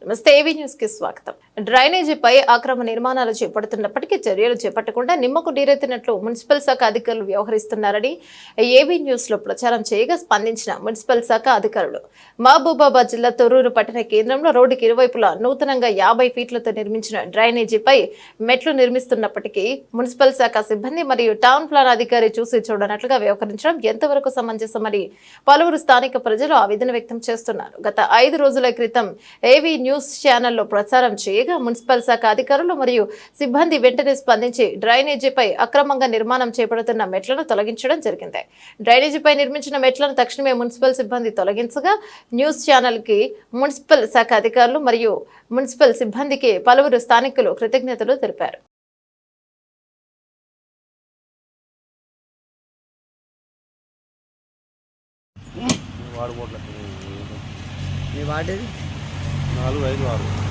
నమస్తే AV news కి స్వాగతం. డ్రైనేజీపై అక్రమ నిర్మాణాలు చేపడుతున్నప్పటికీ చర్యలు చేపట్టకుండా నిమ్మకు నీరెత్తినట్లు మున్సిపల్ శాఖ అధికారులు వ్యవహరిస్తున్నారని ఏవీ న్యూస్ లో ప్రచారం చేయగా స్పందించిన మున్సిపల్ శాఖ అధికారులు మహబూబాబాద్ జిల్లా తొర్రూరు పట్టణ కేంద్రంలో రోడ్డుకి ఇరువైపులా నూతనంగా 50 ఫీట్లతో నిర్మించిన డ్రైనేజీపై మెట్లు నిర్మిస్తున్నప్పటికీ మున్సిపల్ శాఖ సిబ్బంది మరియు టౌన్ ప్లాన్ అధికారి చూసి చూడనట్లుగా వ్యవహరించడం ఎంతవరకు సమంజసమని పలువురు స్థానిక ప్రజలు ఆవేదన వ్యక్తం చేస్తున్నారు. గత 5 రోజుల క్రితం ఏవీ న్యూస్ ఛానల్లో ప్రచారం చేయగా మున్సిపల్ శాఖ అధికారులు మరియు సిబ్బంది వెంటనే స్పందించి డ్రైనేజీపై అక్రమంగా నిర్మాణం చేపడుతున్న మెట్లను తొలగించడం జరిగింది. డ్రైనేజీపై నిర్మించిన మెట్లను తక్షణమే మున్సిపల్ సిబ్బంది తొలగించగా న్యూస్ ఛానల్ కి మున్సిపల్ శాఖ అధికారులు మరియు మున్సిపల్ సిబ్బందికి పలువురు స్థానికులు కృతజ్ఞతలు తెలిపారు. మీ వాడేది 4, 5, 6